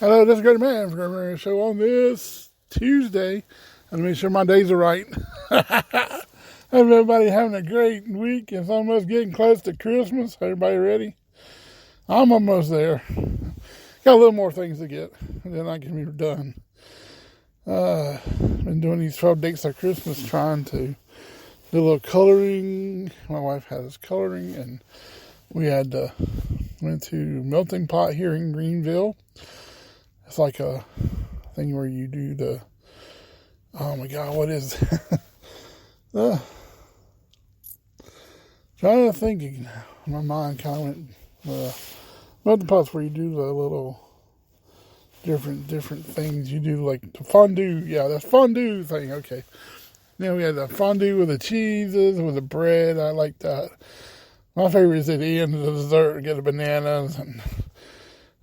Hello, this is Great Man from Great Man Show on this Tuesday. And make sure my days are right. Hope everybody having a great week. It's almost getting close to Christmas. Everybody ready? I'm almost there. Got a little more things to get, and then I can be done. Been doing these 12 dates of Christmas, trying to do a little coloring. My wife has coloring, and we went to Melting Pot here in Greenville. It's like a thing where you do the, oh my God, what is it? Trying to think, my mind kind of went, Melting Pot's where you do the little different things. You do like the fondue, yeah, the fondue thing, okay. Then we had the fondue with the cheeses, with the bread, I like that. My favorite is at the end of the dessert, get the bananas and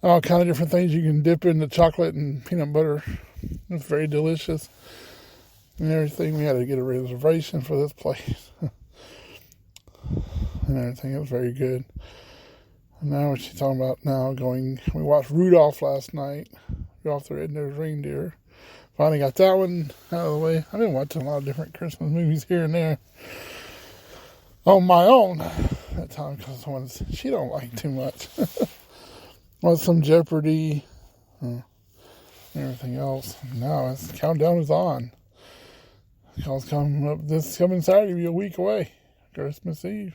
all kind of different things you can dip in the chocolate and peanut butter. It's very delicious and everything. We had to get a reservation for this place and everything. It was very good. And now what she's talking about now we watched Rudolph last night. Rudolph the Red-Nosed Reindeer. Finally got that one out of the way. I've been watching a lot of different Christmas movies here and there on my own at time because she don't like too much. Want some Jeopardy, everything else. Now the countdown is on. It's coming up this coming Saturday, be a week away. Christmas Eve.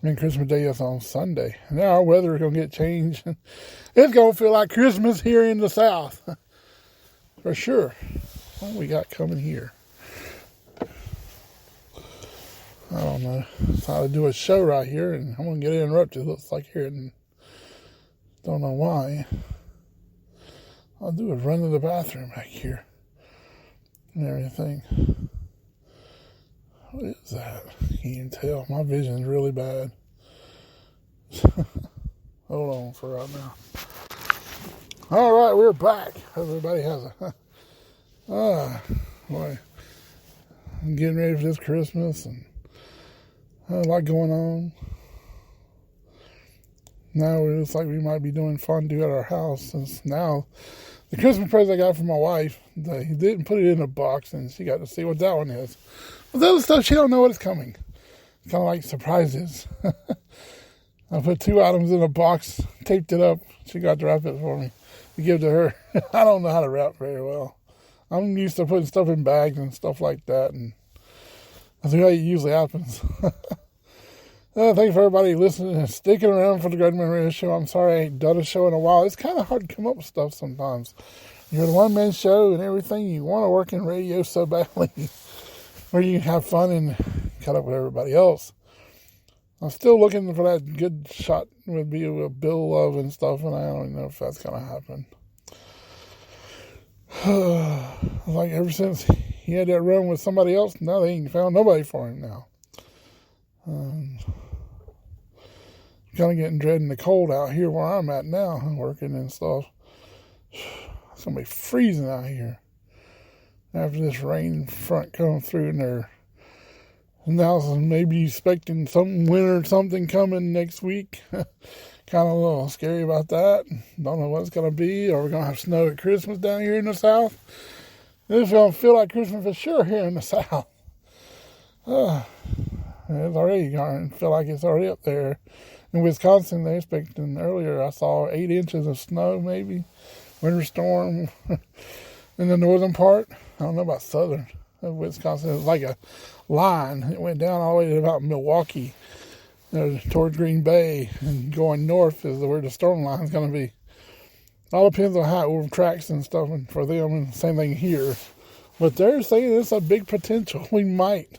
Christmas Day is on Sunday. Now our weather is going to get changed. It's going to feel like Christmas here in the South. For sure. What we got coming here? I don't know. Thought I'd do a show right here, and I'm going to get interrupted. It looks like here, and don't know why. I'll do a run to the bathroom back here and everything. What is that? You can tell. My vision's really bad. Hold on for right now. All right, we're back. Everybody has boy. I'm getting ready for this Christmas and a lot going on. Now it looks like we might be doing fondue at our house. Since now, the Christmas present I got from my wife, they didn't put it in a box, and she got to see what that one is. But the other stuff, she don't know what is coming. It's kind of like surprises. I put 2 items in a box, taped it up. She got to wrap it for me to give to her. I don't know how to wrap very well. I'm used to putting stuff in bags and stuff like that, and that's the way it usually happens. Thanks for everybody listening and sticking around for the Great Man Radio Show. I'm sorry I ain't done a show in a while. It's kind of hard to come up with stuff sometimes. You're the one-man show and everything. You want to work in radio so badly where you can have fun and cut up with everybody else. I'm still looking for that good shot with Bill Love and stuff, and I don't know if that's going to happen. Like ever since he had that run with somebody else, now they ain't found nobody for him now. Kind of getting dreading the cold out here where I'm at now, working and stuff. It's going to be freezing out here after this rain front coming through, and they're now maybe expecting some winter something coming next week. Kind of a little scary about that. Don't know what it's going to be. Are we going to have snow at Christmas down here in the South? It's going to feel like Christmas for sure here in the South. It's already going to feel like it's already up there. In Wisconsin, they're expecting earlier, I saw 8 inches of snow maybe. Winter storm in the northern part. I don't know about southern Wisconsin. It was like a line. It went down all the way to about Milwaukee, towards Green Bay, and going north is where the storm line is going to be. All depends on how it tracks and stuff and for them, and same thing here. But they're saying it's a big potential. We might.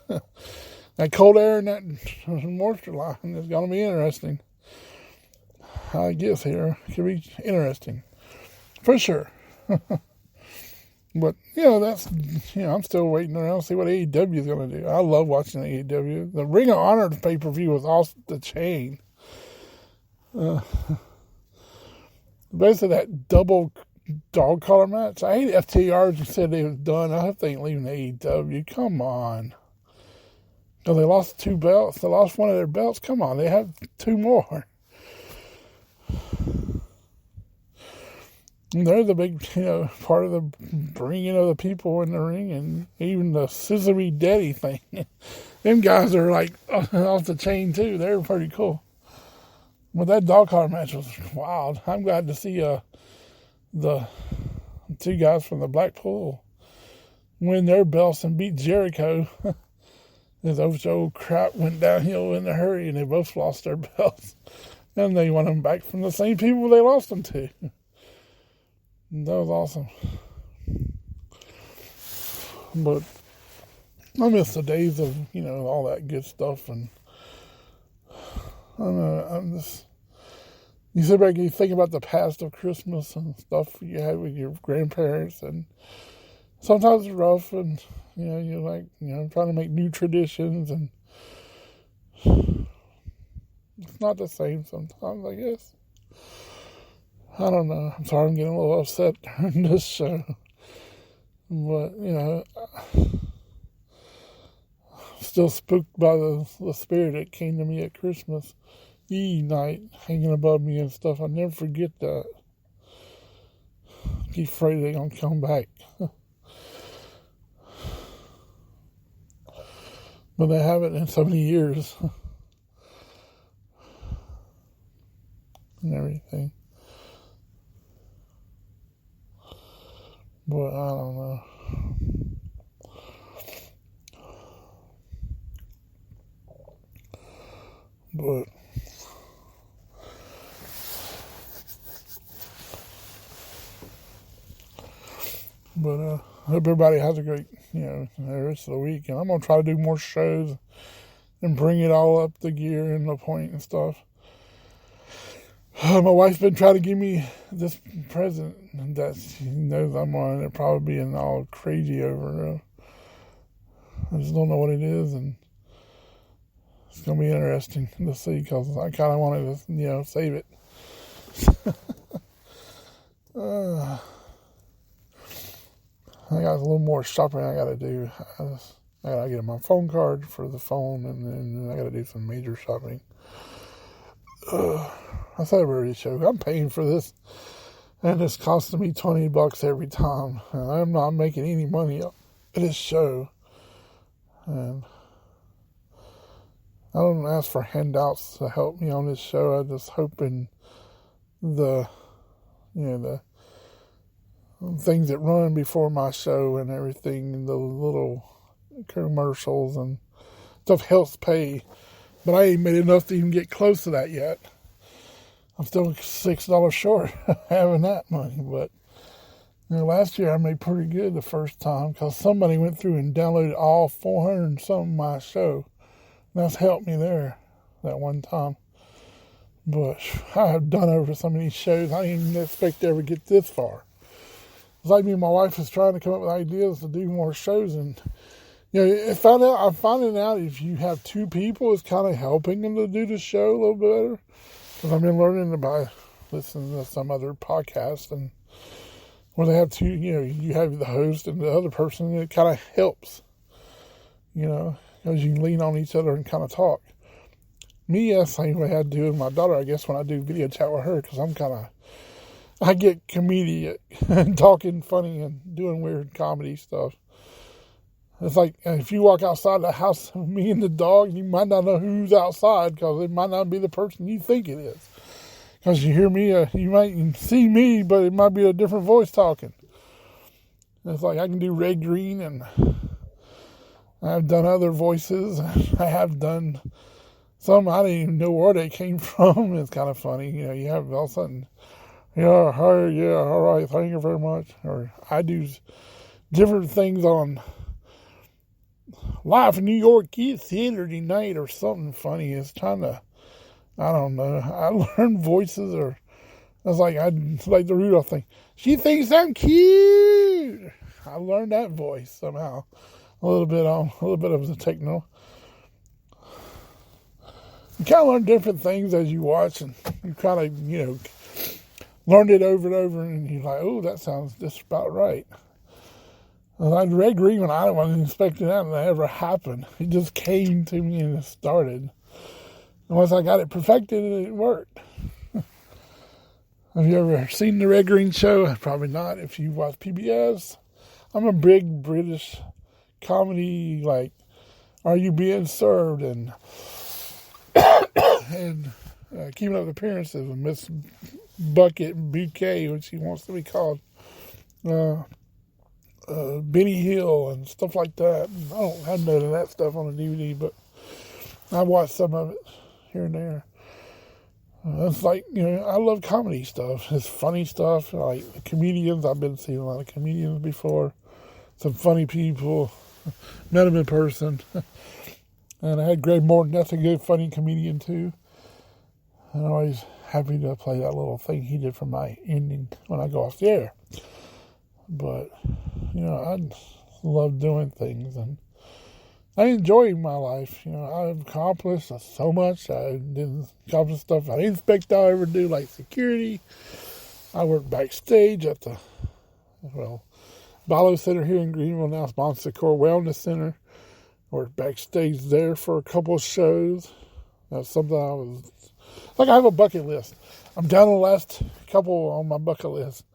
That cold air and that moisture line is going to be interesting. How it gets here could be interesting. For sure. But, I'm still waiting around to see what AEW is going to do. I love watching AEW. The Ring of Honor pay-per-view was off the chain. Basically, that double dog collar match. I hate FTR just said they was done. I hope they ain't leaving AEW. Come on. No, they lost 2 belts. They lost one of their belts. Come on, they have 2 more. And they're the big, part of the bringing of the people in the ring, and even the scissory daddy thing. Them guys are like off the chain too. They're pretty cool. But that dog collar match was wild. I'm glad to see the two guys from the Blackpool win their belts and beat Jericho. This old crap went downhill in a hurry, and they both lost their belts. And they won them back from the same people they lost them to. That was awesome. But I miss the days of, all that good stuff. And I don't know, you sit back and you think about the past of Christmas and stuff you had with your grandparents. And sometimes it's rough, and, you're like, trying to make new traditions. And it's not the same sometimes, I guess. I don't know. I'm sorry I'm getting a little upset during this show. But, still spooked by the spirit that came to me at Christmas Eve night, hanging above me and stuff. I'll never forget that. I keep afraid they're going to come back. But they haven't in so many years. And everything. But I don't know. But I hope everybody has a great, the rest of the week. And I'm going to try to do more shows and bring it all up, the gear and the point and stuff. My wife's been trying to give me this present that she knows I'm on. It probably being all crazy over. I just don't know what it is, and it's going to be interesting to see, because I kind of wanted to, save it. I got a little more shopping I got to do. I got to get my phone card for the phone, and then I got to do some major shopping. I thought I already showed. I'm paying for this, and it's costing me $20 every time, and I'm not making any money at this show. And I don't ask for handouts to help me on this show. I'm just hoping the things that run before my show and everything, the little commercials and stuff helps pay. But I ain't made enough to even get close to that yet. I'm still $6 short having that money. But last year I made pretty good the first time, because somebody went through and downloaded all 400 and something of my show. And that's helped me there that one time. But I have done over so many shows, I didn't expect to ever get this far. It's like me and my wife is trying to come up with ideas to do more shows, and I'm finding out if you have two people, it's kind of helping them to do the show a little bit better. Because I've been learning by listening to some other podcasts, and where they have two, you have the host and the other person, and it kind of helps, because you can lean on each other and kind of talk. Me, that's the same way I do with my daughter, I guess, when I do video chat with her, because I get comedic and talking funny and doing weird comedy stuff. It's like, if you walk outside the house with me and the dog, you might not know who's outside, because it might not be the person you think it is. Because you hear me, you might see me, but it might be a different voice talking. It's like I can do red, green, and I've done other voices. I have done some I didn't even know where they came from. It's kind of funny. You have all of a sudden, all right, thank you very much. Or I do different things on Live in New York Saturday night or something funny. It's trying to, I don't know. I learned voices, or it's like the Rudolph thing. She thinks I'm cute. I learned that voice somehow. A little bit of the techno. You kind of learn different things as you watch, and you kind of, learned it over and over, and you're like, oh, that sounds just about right. Like red, green, when I wasn't expecting that to ever happen. It just came to me and it started. And once I got it perfected, it worked. Have you ever seen The Red Green Show? Probably not if you watch PBS. I'm a big British comedy, like Are You Being Served and Keeping Up with Appearances with Miss Bucket Bouquet, which she wants to be called. Benny Hill and stuff like that. I don't have none of that stuff on the DVD, but I watched some of it here and there. It's like, I love comedy stuff. It's funny stuff, like the comedians. I've been seeing a lot of comedians before. Some funny people. Met them in person. And I had Greg Morton. That's a good, funny comedian, too. I'm always happy to play that little thing he did for my ending when I go off the air. But, I love doing things, and I enjoy my life. I've accomplished so much. I didn't accomplish stuff I didn't expect I'll ever do, like security. I work backstage at the, Balo Center here in Greenville, now it's Bon Secours Wellness Center. I worked backstage there for a couple of shows. That's something I have a bucket list. I'm down to the last couple on my bucket list.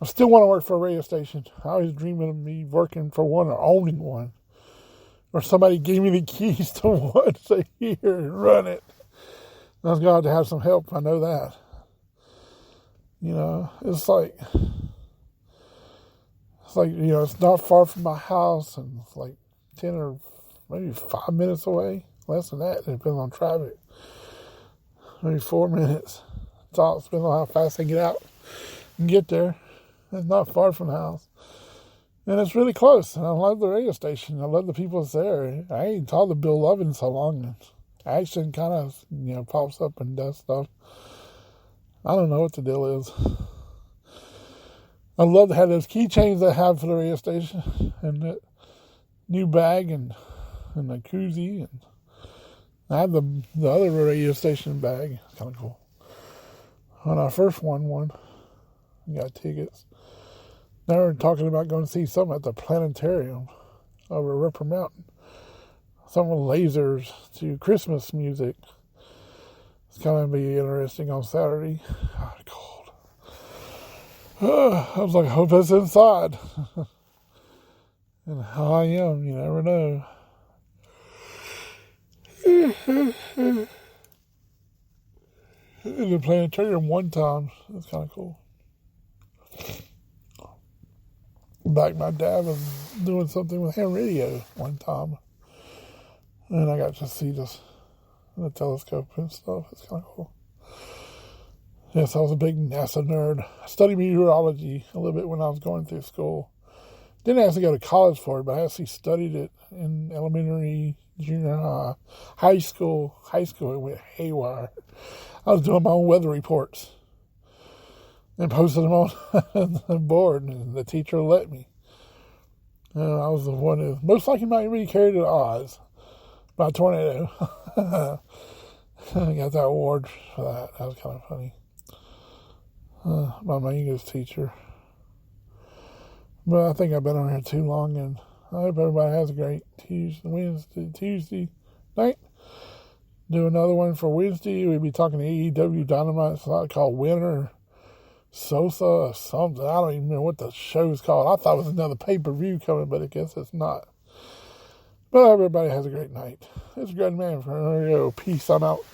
I still want to work for a radio station. I was dreaming of me working for one or owning one. Or somebody gave me the keys to one, say, here, and run it. I was glad to have some help, I know that. It's like, it's not far from my house, and it's like 10 or maybe 5 minutes away. Less than that, it depends on traffic. Maybe 4 minutes. It's all depends on how fast I get out and get there. It's not far from the house. And it's really close. And I love the radio station. I love the people that's there. I ain't talked to Bill Love in so long. Action kind of, pops up and does stuff. I don't know what the deal is. I love to have those keychains I have for the radio station. And that new bag and the koozie. And I have the other radio station bag. It's kind of cool. When I first won one, I got tickets. Now we're talking about going to see something at the planetarium over Ripper Mountain. Some lasers to Christmas music. It's going to be interesting on Saturday. Cold. I was like, I hope it's inside. And how I am, you never know. In the planetarium one time. It's kind of cool. Back my dad was doing something with ham radio one time. And I got to see the telescope and stuff. It's kind of cool. Yes, I was a big NASA nerd. I studied meteorology a little bit when I was going through school. Didn't actually go to college for it, but I actually studied it in elementary, junior high, high school. It went haywire. I was doing my own weather reports and posted them on the board, and the teacher let me. And I was the one who most likely might be carried to Oz by a tornado. I got that award for that. That was kind of funny. My English teacher. But I think I've been on here too long, and I hope everybody has a great Tuesday night. Do another one for Wednesday. We'll be talking to AEW Dynamite. It's called Winter Sosa or something. I don't even know what the show's called. I thought it was another pay-per-view coming, but I guess it's not. But everybody has a great night. It's a great man for Peace. I'm out.